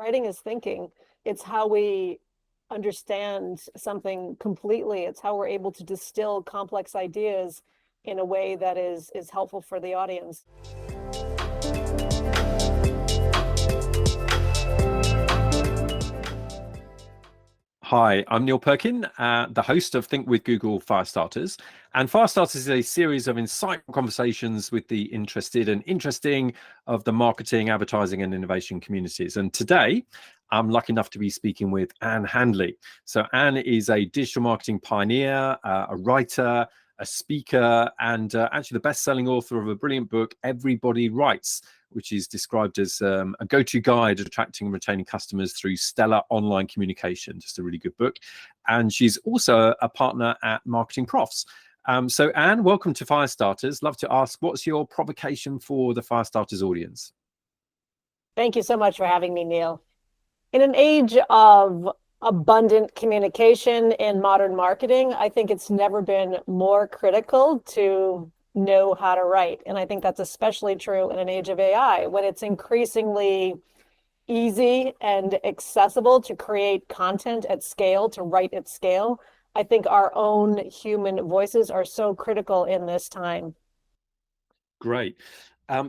Writing is thinking. It's how we understand something completely. It's how we're able to distill complex ideas in a way that is helpful for the audience. Hi, I'm Neil Perkin, the host of Think with Google Firestarters. And Firestarters is a series of insightful conversations with the interested and interesting of the marketing, advertising, and innovation communities. And today, I'm lucky enough to be speaking with Ann Handley. So Ann is a digital marketing pioneer, a writer, a speaker, and actually the best-selling author of a brilliant book, Everybody Writes, which is described as a go-to guide at attracting and retaining customers through stellar online communication. Just a really good book. And she's also a partner at Marketing Profs. So Ann, welcome to Firestarters. Love to ask, what's your provocation for the Firestarters audience? Thank you so much for having me, Neil. In an age of abundant communication in modern marketing, I think it's never been more critical to know how to write. And I think that's especially true in an age of AI, when it's increasingly easy and accessible to create content at scale, to write at scale. I think our own human voices are so critical in this time. Great.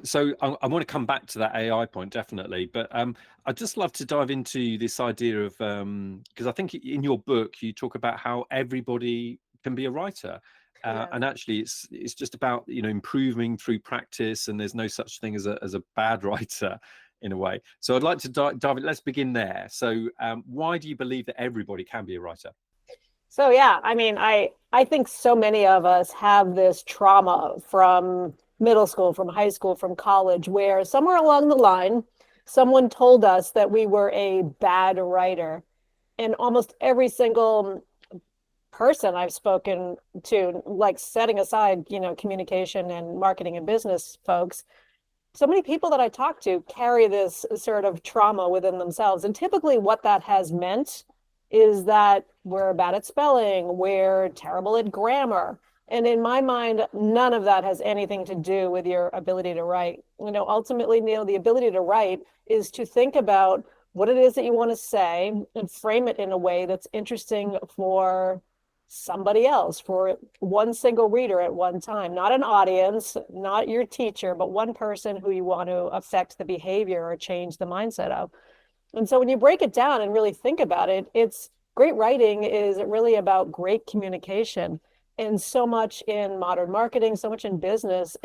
So I want to come back to that AI point, definitely. But I'd just love to dive into this idea of, because I think in your book, you talk about how everybody can be a writer. Yes. And actually, it's just about, improving through practice, and there's no such thing as a bad writer in a way. So I'd like to dive in. Let's begin there. So why do you believe that everybody can be a writer? So yeah, I mean, I think so many of us have this trauma from middle school, from high school, from college, where somewhere along the line, someone told us that we were a bad writer. And almost every single person I've spoken to, like setting aside, communication and marketing and business folks, so many people that I talk to carry this sort of trauma within themselves. And typically what that has meant is that we're bad at spelling, we're terrible at grammar. And in my mind, none of that has anything to do with your ability to write. Ultimately, Neil, the ability to write is to think about what it is that you want to say and frame it in a way that's interesting for somebody else, for one single reader at one time, not an audience, not your teacher, but one person who you want to affect the behavior or change the mindset of. And so when you break it down and really think about it, it's great writing is really about great communication. And so much in modern marketing, so much in business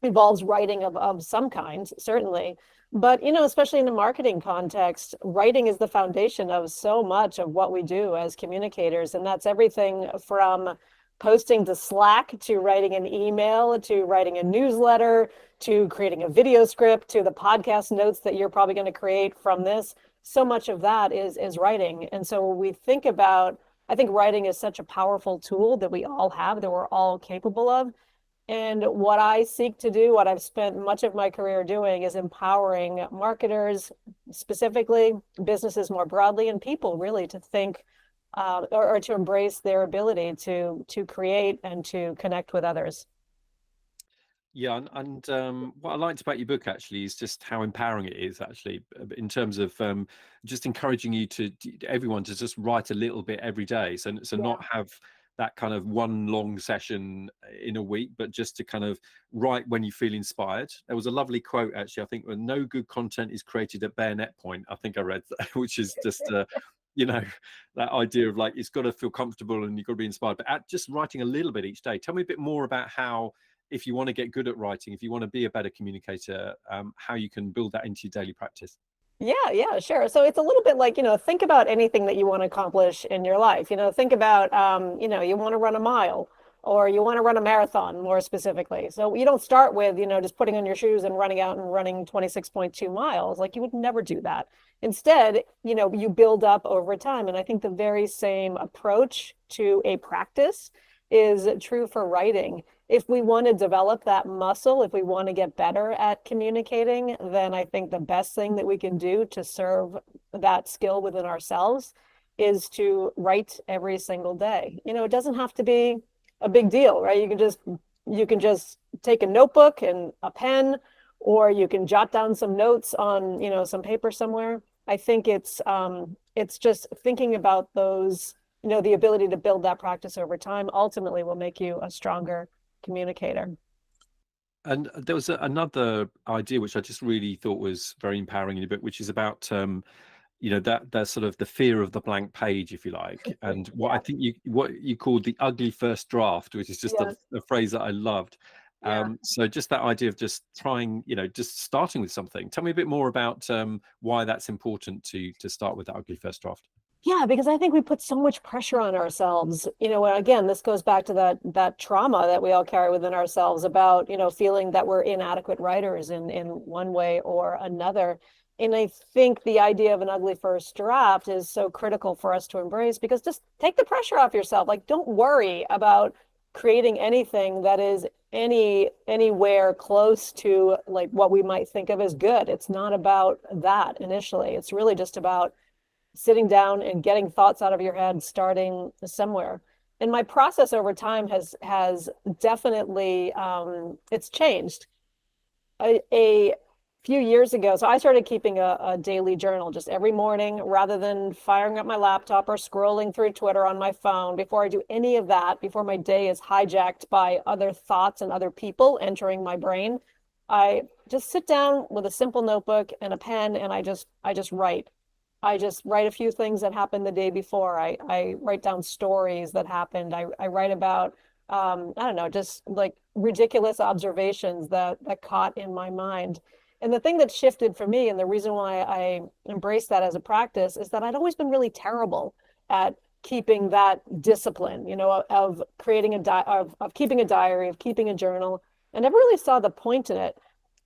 involves writing of some kind, certainly. But, especially in the marketing context, writing is the foundation of so much of what we do as communicators. And that's everything from posting to Slack, to writing an email, to writing a newsletter, to creating a video script, to the podcast notes that you're probably going to create from this. So much of that is writing. And so when we think about, I think writing is such a powerful tool that we all have, that we're all capable of. And what I seek to do, what I've spent much of my career doing, is empowering marketers, specifically businesses more broadly, and people really to think or to embrace their ability to create and to connect with others. Yeah, and what I liked about your book actually is just how empowering it is actually, in terms of just encouraging you everyone to just write a little bit every day. So not have that kind of one long session in a week, but just to kind of write when you feel inspired. There was a lovely quote actually, I think, when no good content is created at bayonet point. I think I read that, which is just that idea of like, it's got to feel comfortable and you've got to be inspired, but just writing a little bit each day. Tell me a bit more about how, if you want to get good at writing, if you want to be a better communicator, how you can build that into your daily practice. Yeah, sure. So it's a little bit like, think about anything that you want to accomplish in your life. Think about, you want to run a mile, or you want to run a marathon more specifically. So you don't start with, just putting on your shoes and running out and running 26.2 miles. Like, you would never do that. Instead, you build up over time. And I think the very same approach to a practice is true for writing. If we want to develop that muscle, if we want to get better at communicating, then I think the best thing that we can do to serve that skill within ourselves is to write every single day. It doesn't have to be a big deal, right? You can just take a notebook and a pen, or you can jot down some notes on, some paper somewhere. I think it's just thinking about those, the ability to build that practice over time ultimately will make you a stronger communicator. And there was another idea which I just really thought was very empowering in a bit, which is about that sort of the fear of the blank page, if you like, and what I Yeah, think what you called the ugly first draft, which is just yeah, a phrase that I loved. yeah. So just that idea of just trying, just starting with something. Tell me a bit more about why that's important to start with that ugly first draft. Yeah, because I think we put so much pressure on ourselves. And again, this goes back to that trauma that we all carry within ourselves about, feeling that we're inadequate writers in one way or another. And I think the idea of an ugly first draft is so critical for us to embrace, because just take the pressure off yourself. Like, don't worry about creating anything that is anywhere close to like what we might think of as good. It's not about that initially. It's really just about sitting down and getting thoughts out of your head, starting somewhere. And my process over time has definitely it's changed. A few years ago, so I started keeping a daily journal just every morning, rather than firing up my laptop or scrolling through Twitter on my phone. Before I do any of that, before my day is hijacked by other thoughts and other people entering my brain, I just sit down with a simple notebook and a pen, and I just write. I just write a few things that happened the day before. I write down stories that happened. I write about, I don't know, just like ridiculous observations that caught in my mind. And the thing that shifted for me, and the reason why I embraced that as a practice, is that I'd always been really terrible at keeping that discipline, of creating of keeping a diary, of keeping a journal. I never really saw the point in it.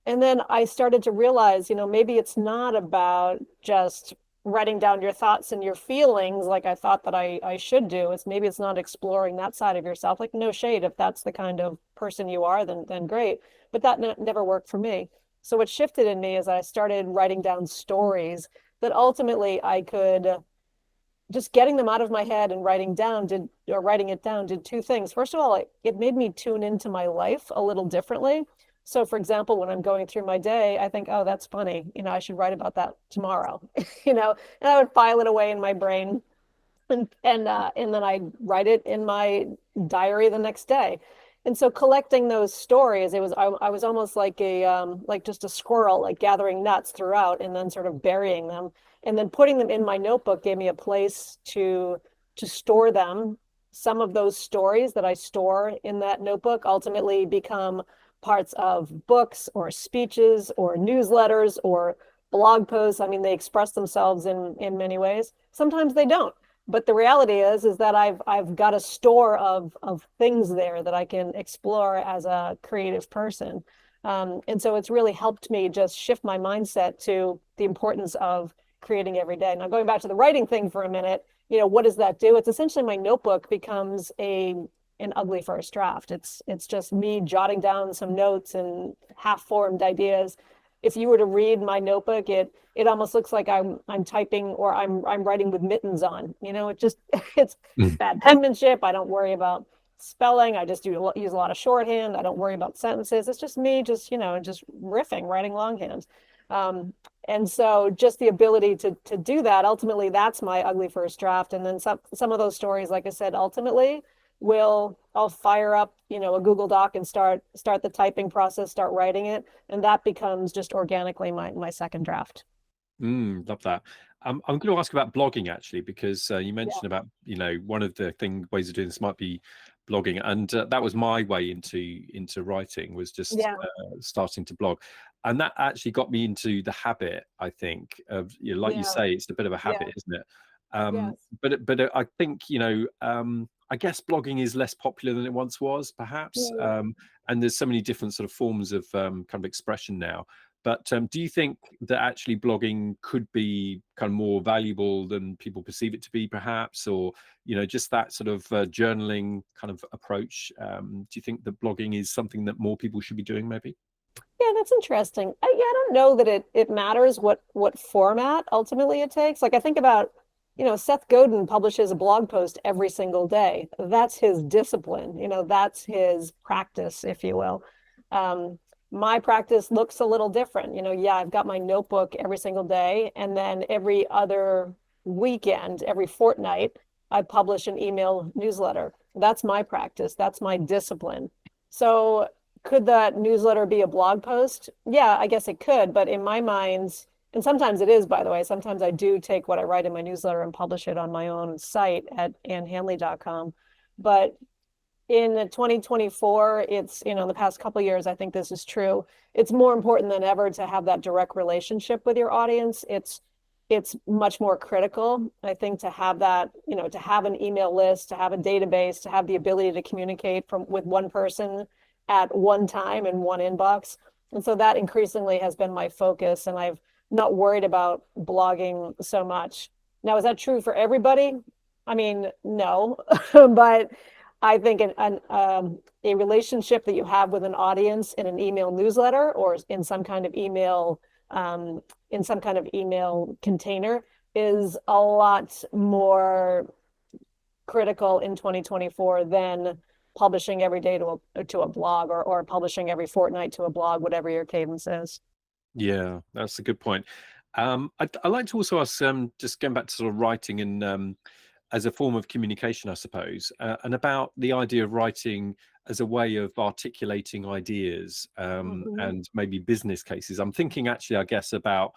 And then I started to realize, maybe it's not about just writing down your thoughts and your feelings like I thought that I should do. Maybe it's not exploring that side of yourself. Like, no shade, if that's the kind of person you are, then great. But that never worked for me. So what shifted in me is I started writing down stories that ultimately I could just getting them out of my head and writing it down did two things. First of all, it made me tune into my life a little differently. So for example, when I'm going through my day, I think, oh, that's funny. I should write about that tomorrow, and I would file it away in my brain, and then I write it in my diary the next day. And so collecting those stories, I was almost like like just a squirrel, like gathering nuts throughout and then sort of burying them, and then putting them in my notebook gave me a place to store them. Some of those stories that I store in that notebook ultimately become parts of books or speeches or newsletters or blog posts. I mean, they express themselves in many ways. Sometimes they don't. But the reality is that I've got a store of things there that I can explore as a creative person. And so it's really helped me just shift my mindset to the importance of creating every day. Now, going back to the writing thing for a minute, what does that do? It's essentially my notebook becomes an ugly first draft. It's just me jotting down some notes and half-formed ideas. If you were to read my notebook, it almost looks like I'm typing, or I'm writing with mittens on. It just it's Mm. bad penmanship. I don't worry about spelling. I just use a lot of shorthand. I don't worry about sentences. It's just me, just just riffing, writing longhand. And so just the ability to do that, ultimately, that's my ugly first draft. And then some of those stories, like I said, ultimately I'll fire up, a Google Doc and start the typing process, start writing it, and that becomes just organically my second draft. Love that. I'm going to ask about blogging actually, because you Yeah, mentioned about one of the ways of doing this might be blogging, and that was my way into writing, was just yeah, starting to blog, and that actually got me into the habit. I think of like you yeah, say, it's a bit of a yeah, habit, isn't it? Um, yes. but I think I guess blogging is less popular than it once was, perhaps, Mm. and there's so many different sort of forms of kind of expression now. But do you think that actually blogging could be kind of more valuable than people perceive it to be, perhaps, or just that sort of journaling kind of approach? Do you think that blogging is something that more people should be doing, maybe? Yeah, that's interesting. Yeah, I don't know that it matters what format ultimately it takes. Like I think about, Seth Godin publishes a blog post every single day. That's his discipline, that's his practice, if you will. Um, my practice looks a little different. Yeah, I've got my notebook every single day, and then every other weekend, every fortnight, I publish an email newsletter. That's my practice. That's my discipline. So could that newsletter be a blog post? Yeah, I guess it could, but in my mind, and sometimes it is, by the way, sometimes I do take what I write in my newsletter and publish it on my own site at annhandley.com. But in 2024, it's, the past couple of years, I think this is true. It's more important than ever to have that direct relationship with your audience. It's much more critical, I think, to have that, to have an email list, to have a database, to have the ability to communicate with one person at one time in one inbox. And so that increasingly has been my focus, and I've not worried about blogging so much. Now, is that true for everybody? I mean, no, but I think a relationship that you have with an audience in an email newsletter or in some kind of email container is a lot more critical in 2024 than publishing every day to a blog, or publishing every fortnight to a blog, whatever your cadence is. Yeah, that's a good point. I'd like to also ask, just going back to sort of writing and as a form of communication, I suppose, and about the idea of writing as a way of articulating ideas and maybe business cases. I'm thinking actually, I guess, about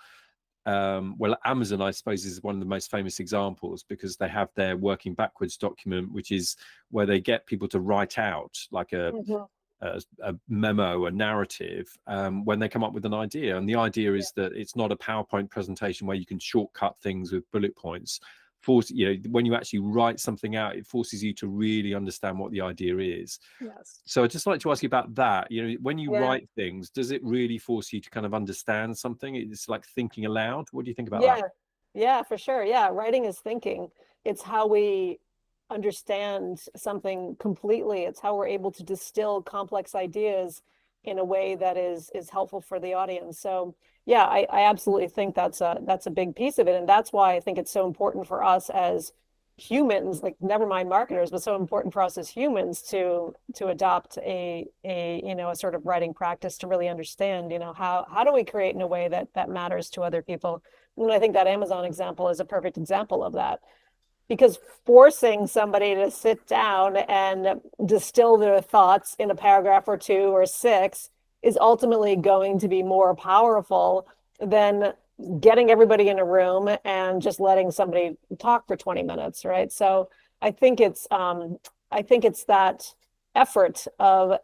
well, Amazon, I suppose, is one of the most famous examples, because they have their working backwards document, which is where they get people to write out like a memo, a narrative, when they come up with an idea. And the idea is that it's not a PowerPoint presentation where you can shortcut things with bullet points. When you actually write something out, it forces you to really understand what the idea is. Yes. So I'd just like to ask you about that. When you Yeah. write things, does it really force you to kind of understand something? It's like thinking aloud. What do you think about Yeah. that? Yeah, for sure. Yeah, writing is thinking. It's how we understand something completely. It's how we're able to distill complex ideas in a way that is helpful for the audience. So yeah, I absolutely think that's a big piece of it. And that's why I think it's so important for us as humans, like never mind marketers, but so important for us as humans to adopt a sort of writing practice to really understand, how do we create in a way that matters to other people. And I think that Amazon example is a perfect example of that, because forcing somebody to sit down and distill their thoughts in a paragraph or two or six is ultimately going to be more powerful than getting everybody in a room and just letting somebody talk for 20 minutes, right? So I think it's that effort of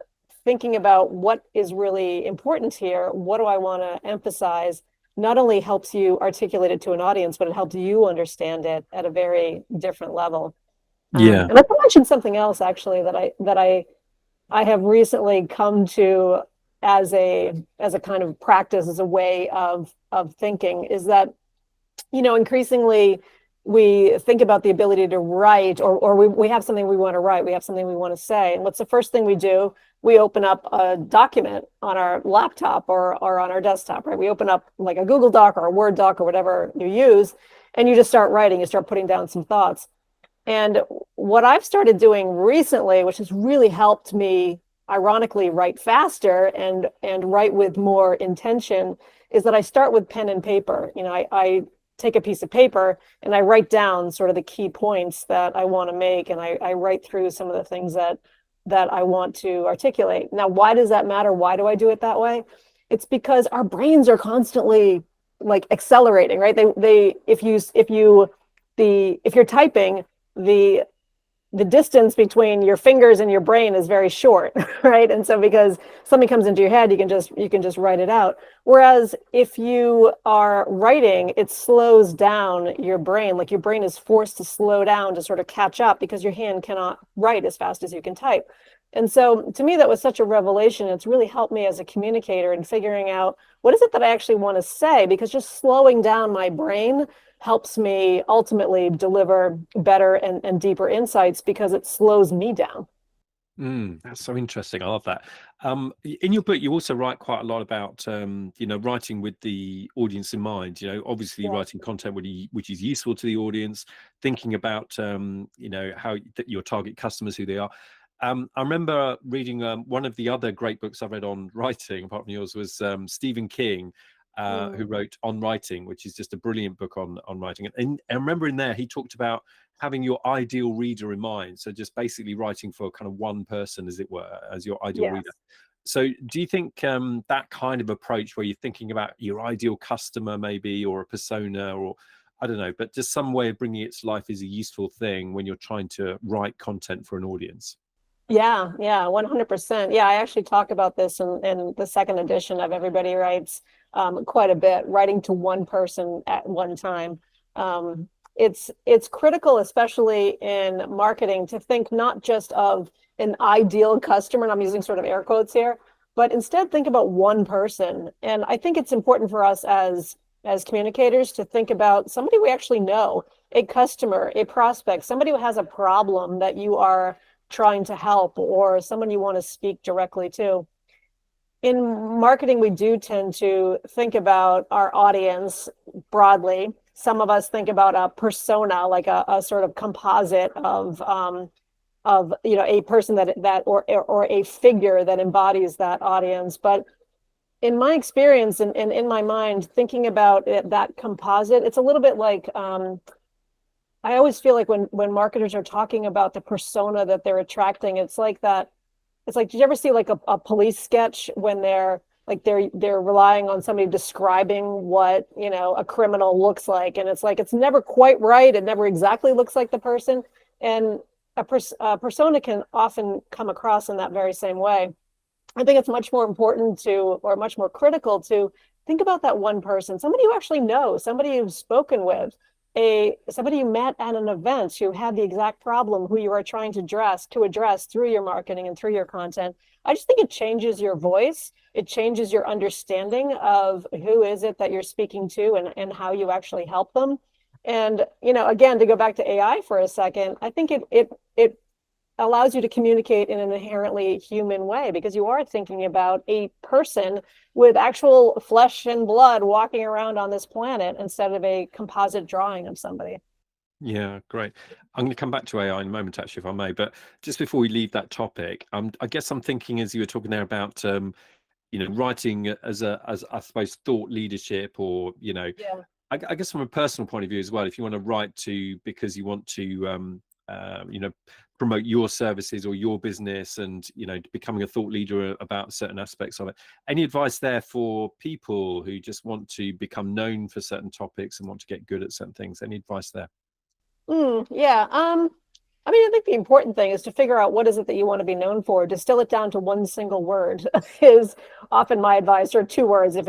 thinking about what is really important here. What do I want to emphasize? Not only helps you articulate it to an audience, but it helps you understand it at a very different level. Yeah. And I mentioned something else actually that I have recently come to as a kind of practice, as a way of thinking, is that increasingly we think about the ability to write, or we have something we want to write, we have something we want to say, and what's the first thing we do? We open up a document on our laptop or on our desktop, right? We open up like a Google Doc or a Word doc or whatever you use, and you just start writing, you start putting down some thoughts. And what I've started doing recently, which has really helped me ironically write faster and write with more intention, is that I start with pen and paper. I take a piece of paper and I write down sort of the key points that I want to make, and I write through some of the things that I want to articulate. Now, why does that matter? Why do I do it that way? It's because our brains are constantly like accelerating, right? If you're typing, the distance between your fingers and your brain is very short, right? And so because something comes into your head, you can just write it out. Whereas if you are writing, it slows down your brain. Like your brain is forced to slow down to sort of catch up, because your hand cannot write as fast as you can type. And so to me, that was such a revelation. It's really helped me as a communicator in figuring out what is it that I actually want to say, because just slowing down my brain helps me ultimately deliver better and deeper insights, because it slows me down. That's so interesting. I love that. In your book, you also write quite a lot about, writing with the audience in mind. Obviously Yeah. writing content which is useful to the audience, thinking about, how your target customers, who they are. I remember reading one of the other great books I read on writing, apart from yours, was Stephen King, who wrote On Writing, which is just a brilliant book on writing. And I remember in there he talked about having your ideal reader in mind. So just basically writing for kind of one person, as it were, as your ideal Yes. reader. So do you think that kind of approach where you're thinking about your ideal customer maybe, or a persona, or I don't know, but just some way of bringing it to life is a useful thing when you're trying to write content for an audience? Yeah, yeah, 100%. Yeah, I actually talk about this in the second edition of Everybody Writes quite a bit, writing to one person at one time. It's critical, especially in marketing, to think not just of an ideal customer, and I'm using sort of air quotes here, but instead think about one person. And I think it's important for us as communicators to think about somebody we actually know, a customer, a prospect, somebody who has a problem that you are trying to help, or someone you want to speak directly to. In marketing, we do tend to think about our audience broadly. Some of us think about a persona, like a sort of composite of a person or a figure that embodies that audience. But in my experience and in my mind, thinking about that composite, it's a little bit like I always feel like when marketers are talking about the persona that they're attracting, it's like that. It's like, did you ever see like a police sketch when they're relying on somebody describing what, a criminal looks like, and it's like it's never quite right. It never exactly looks like the person, and a persona can often come across in that very same way. I think it's much more important or much more critical to think about that one person, somebody you actually know, somebody you've spoken with, somebody you met at an event who had the exact problem who you are trying to address through your marketing and through your content. I just think it changes your voice. It changes your understanding of who is it that you're speaking to and how you actually help them. And, again, to go back to AI for a second, I think it allows you to communicate in an inherently human way because you are thinking about a person with actual flesh and blood walking around on this planet instead of a composite drawing of somebody. Yeah, great. I'm going to come back to AI in a moment, actually, if I may. But just before we leave that topic, I guess I'm thinking, as you were talking there about, writing as I suppose thought leadership, or Yeah. I guess from a personal point of view as well. If you want to write because you want to, promote your services or your business, and becoming a thought leader about certain aspects of it. Any advice there for people who just want to become known for certain topics and want to get good at certain things? Any advice there? Yeah. I think the important thing is to figure out what is it that you want to be known for. Distill it down to one single word is often my advice, or two words if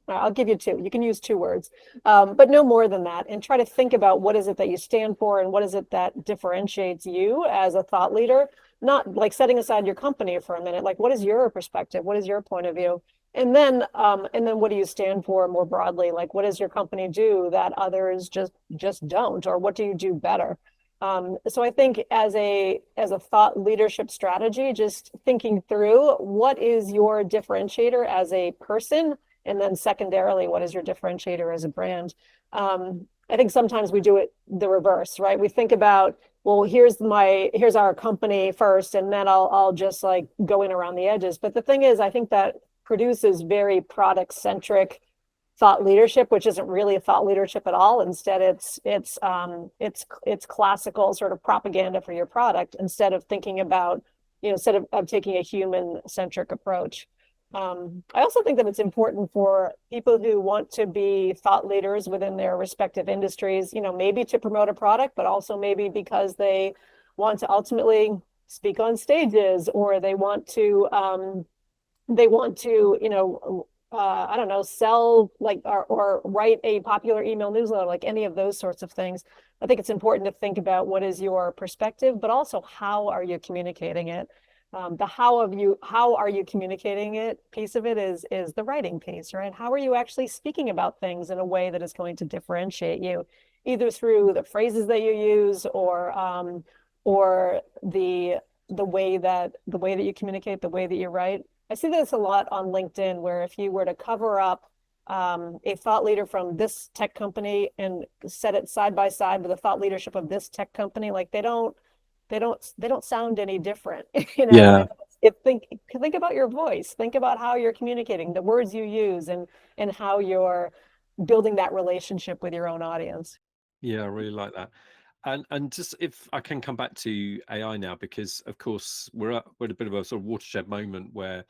I'll give you two. You can use two words, but no more than that. And try to think about what is it that you stand for and what is it that differentiates you as a thought leader. Not like setting aside your company for a minute. Like, what is your perspective? What is your point of view? And then what do you stand for more broadly? Like, what does your company do that others just don't, or what do you do better? So I think as a thought leadership strategy, just thinking through what is your differentiator as a person, and then secondarily, what is your differentiator as a brand? I think sometimes we do it the reverse, right? We think about, well, here's our company first, and then I'll just like go in around the edges. But the thing is, I think that produces very product centric thought leadership, which isn't really thought leadership at all. Instead, it's classical sort of propaganda for your product instead of thinking about, instead of taking a human centric approach. I also think that it's important for people who want to be thought leaders within their respective industries, maybe to promote a product, but also maybe because they want to ultimately speak on stages, or they want to, I don't know, sell like or write a popular email newsletter, like any of those sorts of things. I think it's important to think about what is your perspective, but also how are you communicating it. How are you communicating it piece of it is the writing piece, right? How are you actually speaking about things in a way that is going to differentiate you, either through the phrases that you use, or the way that you communicate, the way that you write. I see this a lot on LinkedIn, where if you were to cover up a thought leader from this tech company and set it side by side with the thought leadership of this tech company, like they don't sound any different. You know, Yeah. and think about your voice, think about how you're communicating, the words you use, and how you're building that relationship with your own audience. Yeah, I really like that. And just if I can come back to AI now, because of course we're at a bit of a sort of watershed moment where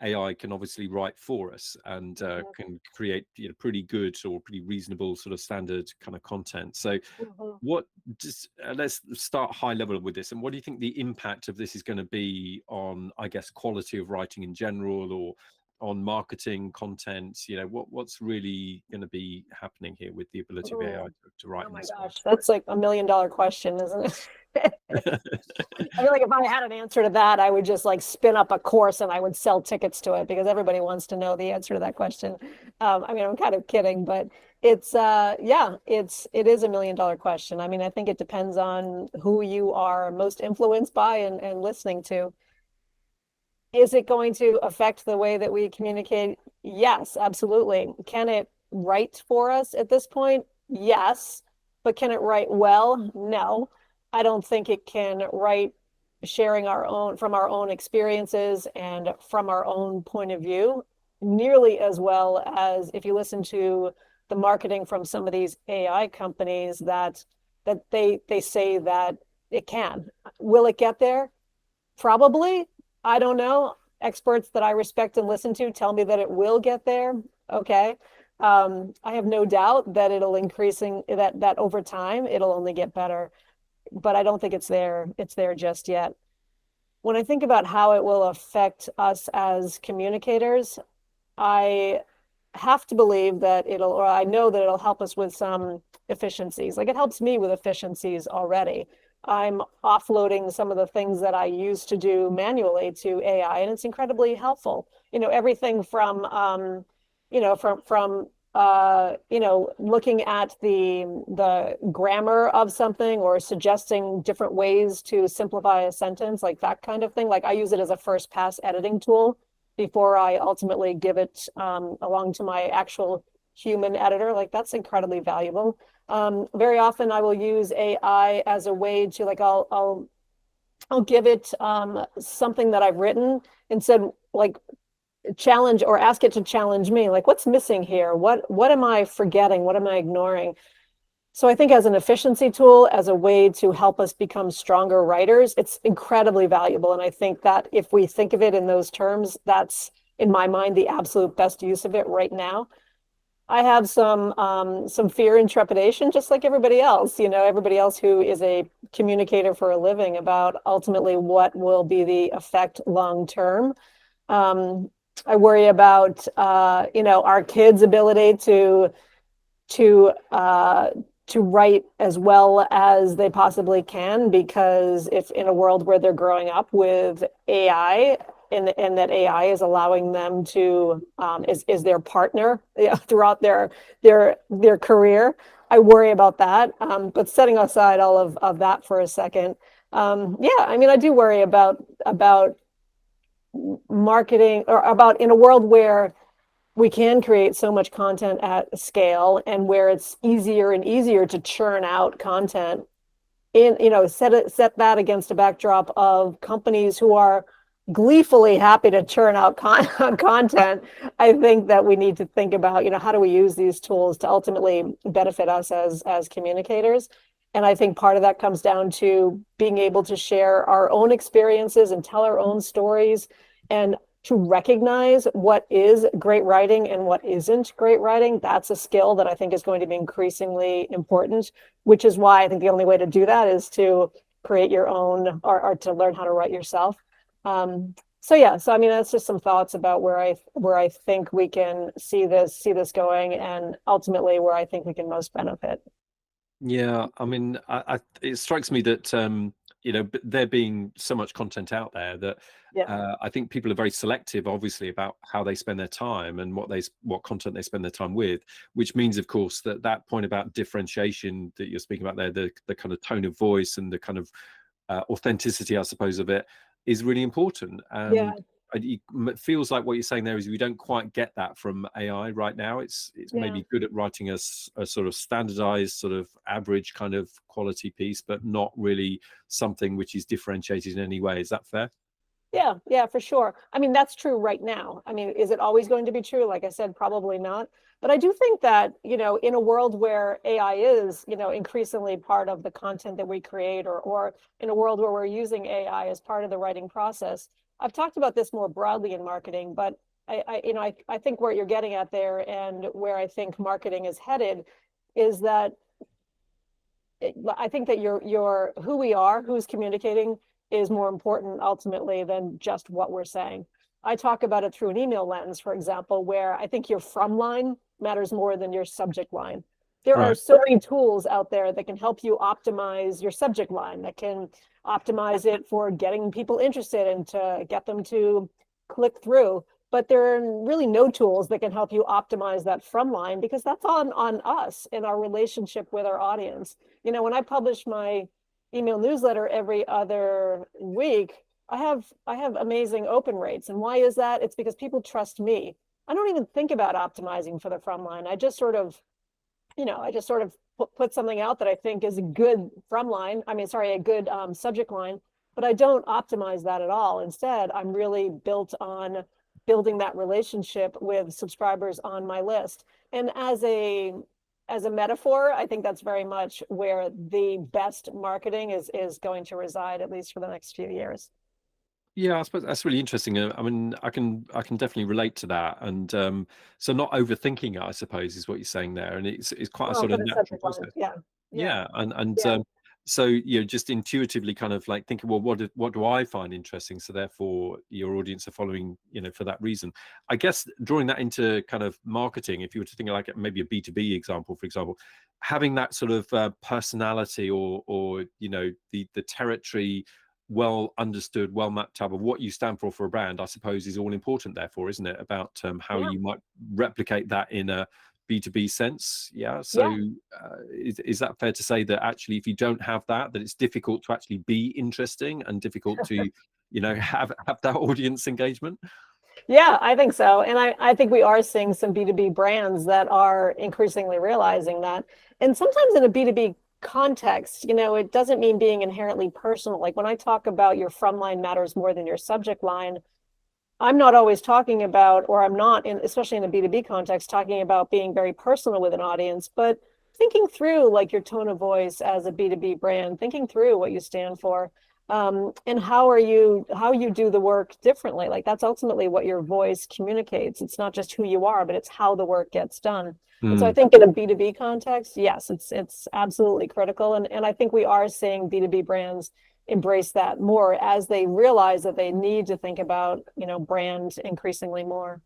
AI can obviously write for us and can create, you know, pretty good or pretty reasonable sort of standard kind of content. So Mhm. what just let's start high level with this. And what do you think the impact of this is going to be on, I guess, quality of writing in general, or on marketing content? You know, what's really going to be happening here with the ability of AI Oh, to write oh in my this way? gosh, that's like $1 million question, isn't it? I feel like if I had an answer to that, I would just like spin up a course and I would sell tickets to it because everybody wants to know the answer to that question. I mean, I'm kind of kidding, but yeah, it is $1 million question. I mean, I think it depends on who you are most influenced by and listening to. Is it going to affect the way that we communicate? Yes, absolutely. Can it write for us at this point? Yes. But can it write well? No. I don't think it can write sharing our own experiences and from our own point of view nearly as well as if you listen to the marketing from some of these AI companies that they say that it can. Will it get there? Probably. I don't know. Experts that I respect and listen to tell me that it will get there. Okay. I have no doubt that it'll increasing that over time it'll only get better, but I don't think it's there just yet. When I think about how it will affect us as communicators, I have to believe that or I know that it'll help us with some efficiencies. Like it helps me with efficiencies already. I'm offloading some of the things that I used to do manually to AI, and it's incredibly helpful. You know, everything from, looking at the grammar of something or suggesting different ways to simplify a sentence, like that kind of thing. Like I use it as a first pass editing tool before I ultimately give it along to my actual human editor. Like that's incredibly valuable. Very often I will use AI as a way to like I'll give it something that I've written and said like challenge or ask it to challenge me. Like what's missing here? What am I forgetting? What am I ignoring? So I think as an efficiency tool, as a way to help us become stronger writers, it's incredibly valuable. And I think that if we think of it in those terms, that's in my mind the absolute best use of it right now. I have some fear and trepidation, just like everybody else, you know, everybody else who is a communicator for a living about ultimately what will be the effect long term. Um, I worry about our kids' ability to uh, to write as well as they possibly can, because if in a world where they're growing up with AI and that AI is allowing them to is their partner, throughout their career, I worry about that. But setting aside all of that for a second, yeah, I mean, I do worry about marketing, or about in a world where we can create so much content at scale and where it's easier and easier to churn out content in, set that against a backdrop of companies who are gleefully happy to churn out content. I think that we need to think about, how do we use these tools to ultimately benefit us as communicators. And I think part of that comes down to being able to share our own experiences and tell our own stories, and to recognize what is great writing and what isn't great writing. That's a skill that I think is going to be increasingly important, which is why I think the only way to do that is to create your own, or to learn how to write yourself. So yeah, so I mean, that's just some thoughts about where I think we can see this going, and ultimately where I think we can most benefit. Yeah, I mean, it strikes me that there being so much content out there that Yeah. I think people are very selective, obviously, about how they spend their time and what content they spend their time with. Which means, of course, that point about differentiation that you're speaking about there, the kind of tone of voice and the kind of authenticity, I suppose, of it, is really important. Yeah. And it feels like what you're saying there is we don't quite get that from AI right now. It's maybe good at writing a sort of standardized, sort of average kind of quality piece, but not really something which is differentiated in any way. Is that fair? Yeah, for sure. I mean, that's true right now. I mean, is it always going to be true? Like I said, probably not. But I do think that, in a world where AI is, increasingly part of the content that we create, or in a world where we're using AI as part of the writing process. I've talked about this more broadly in marketing, but I think where you're getting at there, and where I think marketing is headed, is that I think that your who we are, who's communicating, is more important ultimately than just what we're saying. I talk about it through an email lens, for example, where I think your from line matters more than your subject line. There are Right. so many tools out there that can help you optimize your subject line, that can optimize it for getting people interested and to get them to click through. But there are really no tools that can help you optimize that from line, because that's on us and our relationship with our audience. When I publish my email newsletter every other week, I have amazing open rates. And why is that? It's because people trust me. I don't even think about optimizing for the from line. I just sort of put something out that I think is a good from line. I mean, sorry, a good subject line, but I don't optimize that at all. Instead, I'm really built on building that relationship with subscribers on my list. And as a metaphor, I think that's very much where the best marketing is going to reside, at least for the next few years. Yeah, I suppose that's really interesting. I mean, I can definitely relate to that, and so not overthinking it, I suppose, is what you're saying there, and it's quite a Well, sort for of the natural subject line, process. yeah, Yeah, and yeah, so just intuitively kind of like thinking, well, what do I find interesting? So therefore, your audience are following, for that reason. I guess drawing that into kind of marketing, if you were to think like maybe a B2B example, for example, having that sort of personality, or the territory well understood, well mapped out of what you stand for a brand, I suppose, is all important. Therefore, isn't it, about how yeah, you might replicate that in a B2B sense? Yeah. So yeah. is that fair to say that actually, if you don't have that, that it's difficult to actually be interesting and difficult to, have that audience engagement? Yeah, I think so. And I think we are seeing some B2B brands that are increasingly realizing that. And sometimes in a B2B context, it doesn't mean being inherently personal. Like when I talk about your from line matters more than your subject line, I'm not always talking about, or I'm not in, especially in a B2B context, talking about being very personal with an audience, but thinking through like your tone of voice as a B2B brand, thinking through what you stand for, and how you do the work differently. Like that's ultimately what your voice communicates. It's not just who you are, but it's how the work gets done. And so I Mm. think in a B2B context, yes, it's absolutely critical. And I think we are seeing B2B brands embrace that more as they realize that they need to think about, brand increasingly more.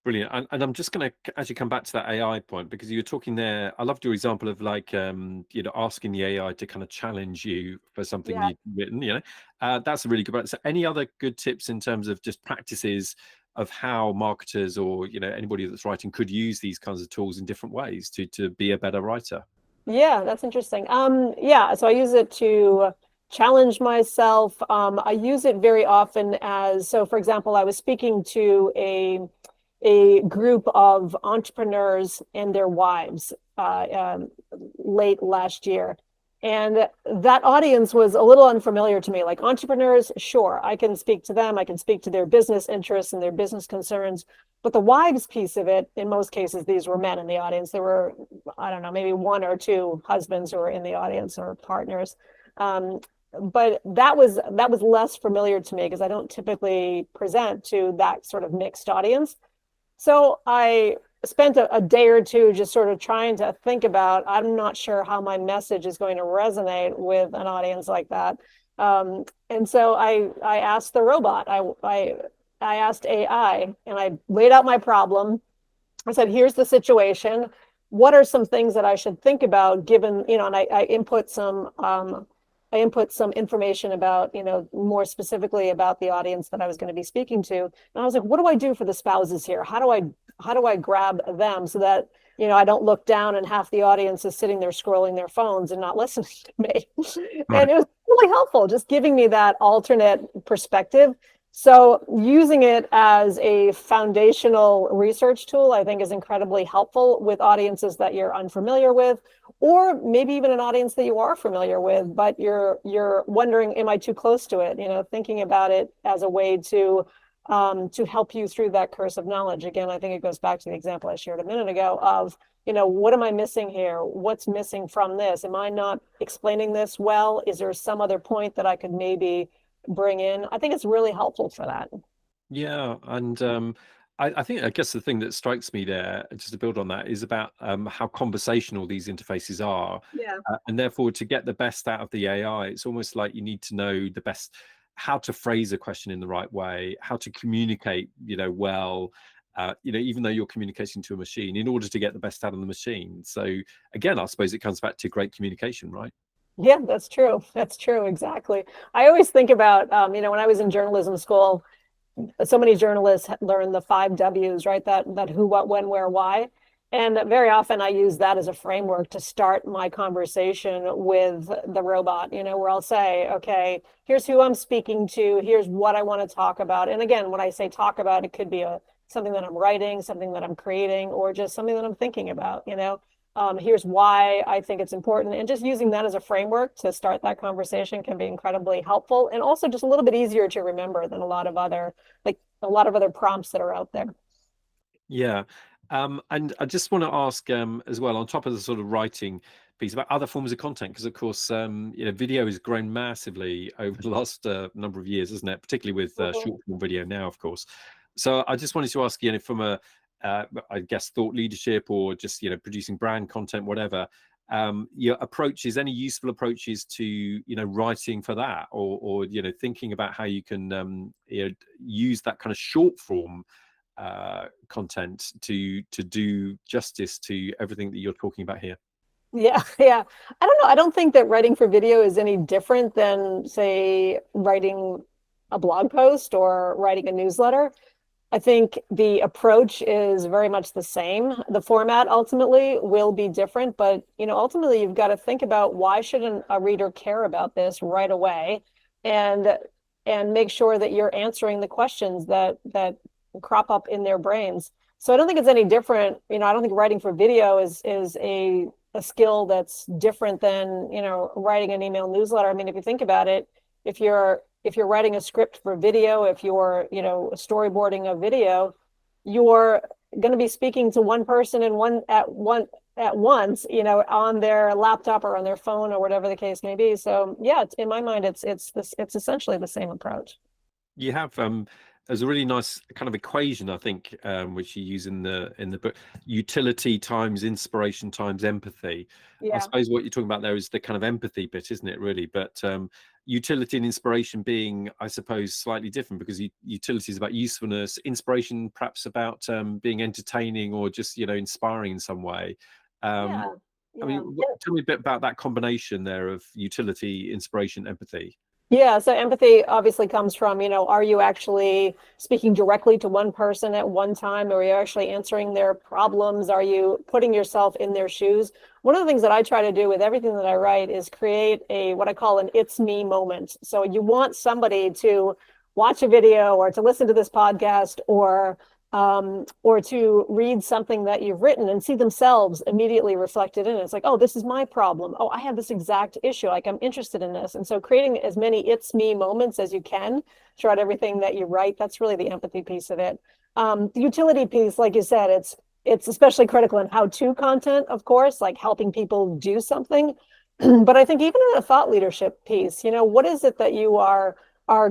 Brilliant. And I'm just going to actually come back to that AI point, because you were talking there. I loved your example of like, asking the AI to kind of challenge you for something Yeah. you'd written, that's a really good. So any other good tips in terms of just practices of how marketers, or, anybody that's writing, could use these kinds of tools in different ways to be a better writer? Yeah, that's interesting. Yeah, so I use it to challenge myself. I use it very often so for example, I was speaking to a group of entrepreneurs and their wives late last year. And that audience was a little unfamiliar to me. Like entrepreneurs, sure, I can speak to them. I can speak to their business interests and their business concerns. But the wives piece of it, in most cases, these were men in the audience. There were, I don't know, maybe one or two husbands who were in the audience, or partners. But that was less familiar to me, because I don't typically present to that sort of mixed audience. So I spent a day or two just sort of trying to think about, I'm not sure how my message is going to resonate with an audience like that. And so I asked the robot, I asked AI, and I laid out my problem. I said, here's the situation. What are some things that I should think about given, and I input some information about, more specifically about the audience that I was going to be speaking to. And I was like, what do I do for the spouses here? How do I grab them so that, I don't look down and half the audience is sitting there scrolling their phones and not listening to me. Right. And it was really helpful, just giving me that alternate perspective. So using it as a foundational research tool, I think is incredibly helpful with audiences that you're unfamiliar with, or maybe even an audience that you are familiar with, but you're wondering, am I too close to it? Thinking about it as a way to help you through that curse of knowledge. Again, I think it goes back to the example I shared a minute ago of, what am I missing here? What's missing from this? Am I not explaining this well? Is there some other point that I could maybe bring in? I think it's really helpful for that. Yeah, and I guess the thing that strikes me there, just to build on that, is about how conversational these interfaces are, Yeah. and therefore to get the best out of the AI, it's almost like you need to know the best how to phrase a question in the right way, how to communicate, well. Even though you're communicating to a machine, in order to get the best out of the machine. So again, I suppose it comes back to great communication, right? Yeah, that's true. That's true. Exactly. I always think about, when I was in journalism school, so many journalists learn the 5 W's, right? That who, what, when, where, why. And very often I use that as a framework to start my conversation with the robot, where I'll say, okay, here's who I'm speaking to, here's what I want to talk about. And again, when I say talk about, it could be something that I'm writing, something that I'm creating, or just something that I'm thinking about. Here's why I think it's important. And just using that as a framework to start that conversation can be incredibly helpful, and also just a little bit easier to remember than a lot of other prompts that are out there. Yeah. And I just want to ask as well, on top of the sort of writing piece, about other forms of content, because of course, video has grown massively over the last number of years, isn't it? Particularly with short form video now, of course. So I just wanted to ask, from a, I guess, thought leadership, or just, producing brand content, whatever, your approaches, any useful approaches to, writing for that, or thinking about how you can, use that kind of short form content to do justice to everything that you're talking about here. Yeah, yeah. I don't know. I don't think that writing for video is any different than, say, writing a blog post or writing a newsletter. I think the approach is very much the same. The format ultimately will be different, but ultimately you've got to think about, why shouldn't a reader care about this right away, and make sure that you're answering the questions that crop up in their brains. So I don't think it's any different. I don't think writing for video is a skill that's different than, writing an email newsletter. I mean, if you think about it, if you're writing a script for video, if you're, storyboarding a video, you're going to be speaking to one person at once, on their laptop or on their phone or whatever the case may be. So yeah, in my mind, it's essentially the same approach. You have there's a really nice kind of equation, I think, which you use in the book: utility times inspiration times empathy. I Yeah. suppose what you're talking about there is the kind of empathy bit, isn't it, really? But utility and inspiration being, I suppose, slightly different, because utility is about usefulness, inspiration perhaps about being entertaining, or just, inspiring in some way. um Yeah. I Yeah. mean, tell me a bit about that combination there of utility, inspiration, empathy. Yeah, so empathy obviously comes from, are you actually speaking directly to one person at one time? Or are you actually answering their problems? Are you putting yourself in their shoes? One of the things that I try to do with everything that I write is create what I call an "it's me" moment. So you want somebody to watch a video, or to listen to this podcast, or to read something that you've written and see themselves immediately reflected in it. It's like, oh, this is my problem. Oh, I have this exact issue. Like, I'm interested in this. And so creating as many "it's me" moments as you can throughout everything that you write, that's really the empathy piece of it. The utility piece, like you said, it's especially critical in how-to content, of course, like helping people do something. But I think even in a thought leadership piece, what is it that you are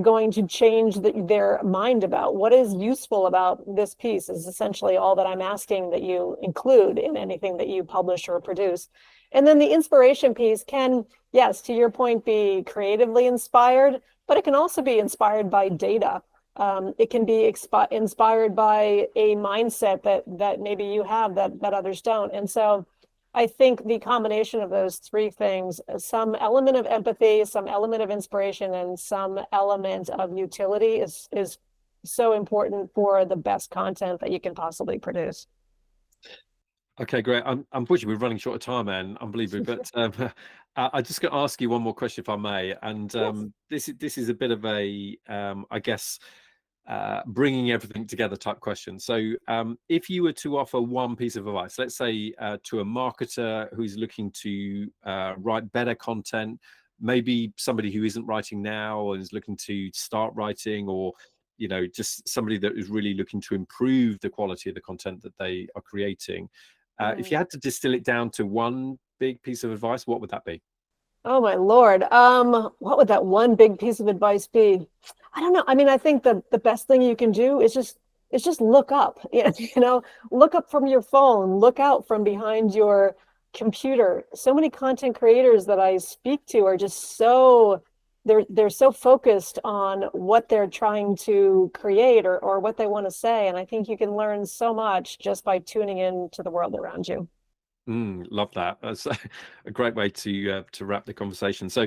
going to change their mind about? What is useful about this piece is essentially all that I'm asking that you include in anything that you publish or produce. And then the inspiration piece can, yes, to your point, be creatively inspired, but it can also be inspired by data. It can be inspired by a mindset that maybe you have that others don't. And so I think the combination of those three things, some element of empathy, some element of inspiration, and some element of utility, is so important for the best content that you can possibly produce. Okay, great. Unfortunately, we're running short of time, Anne, unbelievably. But I just going to ask you one more question, if I may. And Yes. this is a bit of a, I guess, bringing everything together type question. So if you were to offer one piece of advice, let's say to a marketer who's looking to write better content, maybe somebody who isn't writing now and is looking to start writing, or just somebody that is really looking to improve the quality of the content that they are creating, if you had to distill it down to one big piece of advice, what would that be? Oh my Lord. What would that one big piece of advice be? I don't know. I mean, I think the best thing you can do is just look up. Look up from your phone, look out from behind your computer. So many content creators that I speak to are just they're so focused on what they're trying to create or what they want to say. And I think you can learn so much just by tuning in to the world around you. Love that. That's a great way to wrap the conversation. So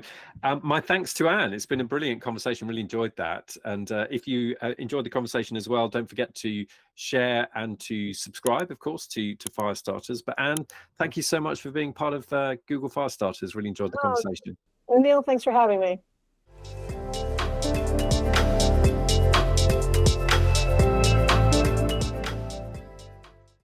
my thanks to Anne. It's been a brilliant conversation. Really enjoyed that. And if you enjoyed the conversation as well, don't forget to share and to subscribe, of course, to Firestarters. But Anne, thank you so much for being part of Google Firestarters. Really enjoyed the Oh, conversation. Neil, thanks for having me.